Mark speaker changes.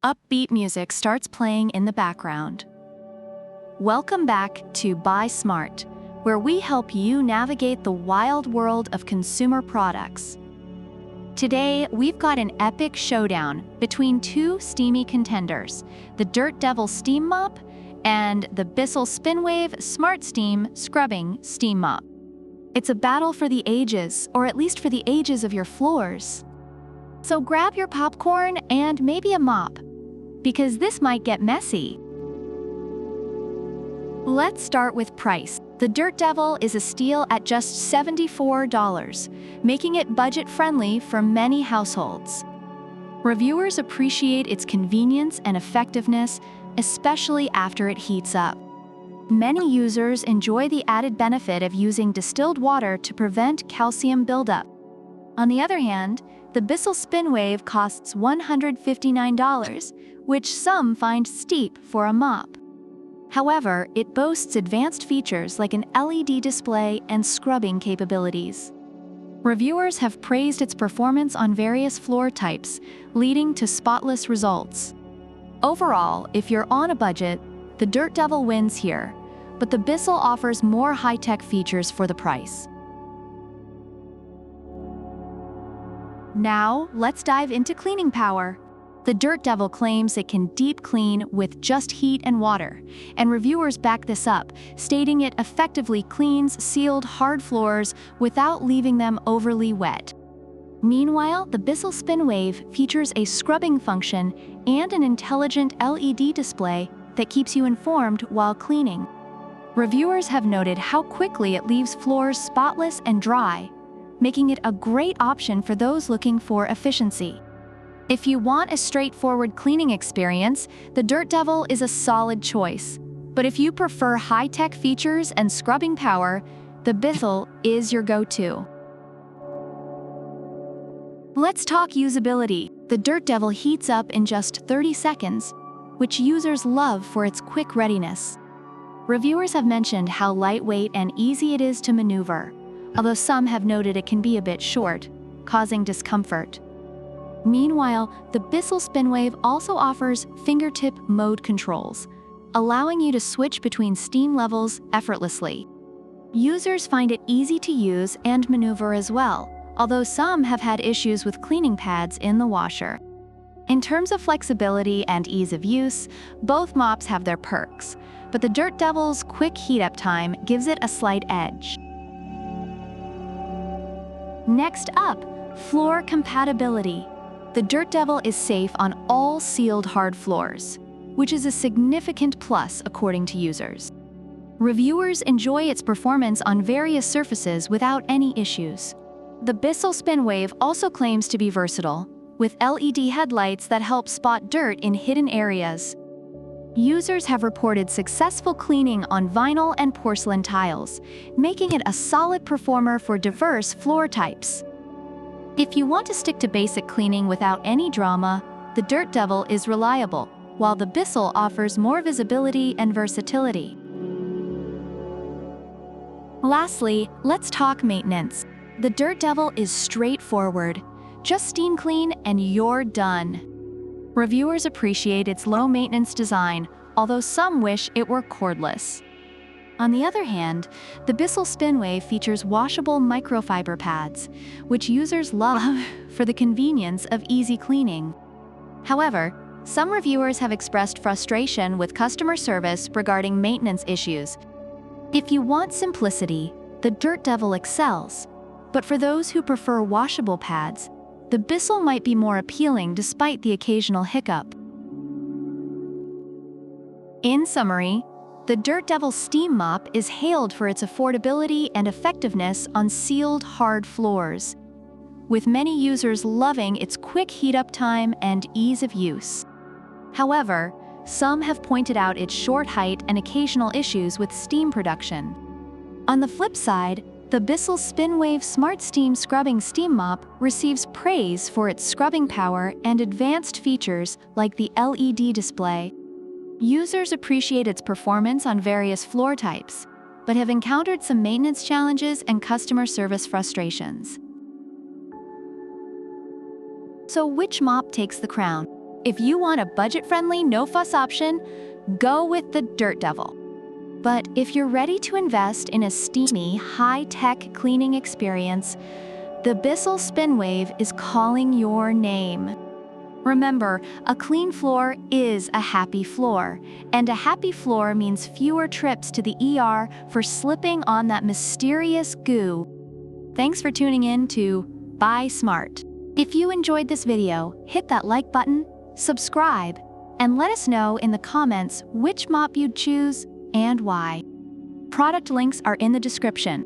Speaker 1: Upbeat music starts playing in the background. Welcome back to Buy Smart, where we help you navigate the wild world of consumer products. Today, we've got an epic showdown between two steamy contenders, the Dirt Devil Steam Mop and the BISSELL SpinWave SmartSteam Scrubbing Steam Mop. It's a battle for the ages, or at least for the ages of your floors. So grab your popcorn and maybe a mop, because this might get messy. Let's start with price. The Dirt Devil is a steal at just $74, making it budget-friendly for many households. Reviewers appreciate its convenience and effectiveness, especially after it heats up. Many users enjoy the added benefit of using distilled water to prevent calcium buildup. On the other hand, the BISSELL SpinWave costs $159, which some find steep for a mop. However, it boasts advanced features like an LED display and scrubbing capabilities. Reviewers have praised its performance on various floor types, leading to spotless results. Overall, if you're on a budget, the Dirt Devil wins here, but the BISSELL offers more high-tech features for the price. Now, let's dive into cleaning power. The Dirt Devil claims it can deep clean with just heat and water, and reviewers back this up, stating it effectively cleans sealed hard floors without leaving them overly wet. Meanwhile, the BISSELL SpinWave features a scrubbing function and an intelligent LED display that keeps you informed while cleaning. Reviewers have noted how quickly it leaves floors spotless and dry, making it a great option for those looking for efficiency. If you want a straightforward cleaning experience, the Dirt Devil is a solid choice. But if you prefer high-tech features and scrubbing power, the BISSELL is your go-to. Let's talk usability. The Dirt Devil heats up in just 30 seconds, which users love for its quick readiness. Reviewers have mentioned how lightweight and easy it is to maneuver, although some have noted it can be a bit short, causing discomfort. Meanwhile, the BISSELL SpinWave also offers fingertip mode controls, allowing you to switch between steam levels effortlessly. Users find it easy to use and maneuver as well, although some have had issues with cleaning pads in the washer. In terms of flexibility and ease of use, both mops have their perks, but the Dirt Devil's quick heat-up time gives it a slight edge. Next up, floor compatibility. The Dirt Devil is safe on all sealed hard floors, which is a significant plus according to users. Reviewers enjoy its performance on various surfaces without any issues. The BISSELL SpinWave also claims to be versatile, with LED headlights that help spot dirt in hidden areas. Users have reported successful cleaning on vinyl and porcelain tiles, making it a solid performer for diverse floor types. If you want to stick to basic cleaning without any drama, the Dirt Devil is reliable, while the BISSELL offers more visibility and versatility. Lastly, let's talk maintenance. The Dirt Devil is straightforward. Just steam clean and you're done. Reviewers appreciate its low-maintenance design, although some wish it were cordless. On the other hand, the BISSELL SpinWave features washable microfiber pads, which users love for the convenience of easy cleaning. However, some reviewers have expressed frustration with customer service regarding maintenance issues. If you want simplicity, the Dirt Devil excels, but for those who prefer washable pads, the BISSELL might be more appealing despite the occasional hiccup. In summary, the Dirt Devil Steam Mop is hailed for its affordability and effectiveness on sealed hard floors, with many users loving its quick heat-up time and ease of use. However, some have pointed out its short height and occasional issues with steam production. On the flip side, the BISSELL SpinWave SmartSteam Scrubbing Steam Mop receives praise for its scrubbing power and advanced features like the LED display. Users appreciate its performance on various floor types, but have encountered some maintenance challenges and customer service frustrations. So which mop takes the crown? If you want a budget-friendly, no-fuss option, go with the Dirt Devil. But if you're ready to invest in a steamy, high-tech cleaning experience, the BISSELL SpinWave is calling your name. Remember, a clean floor is a happy floor, and a happy floor means fewer trips to the ER for slipping on that mysterious goo. Thanks for tuning in to Buy Smart. If you enjoyed this video, hit that like button, subscribe, and let us know in the comments which mop you'd choose and why. Product links are in the description.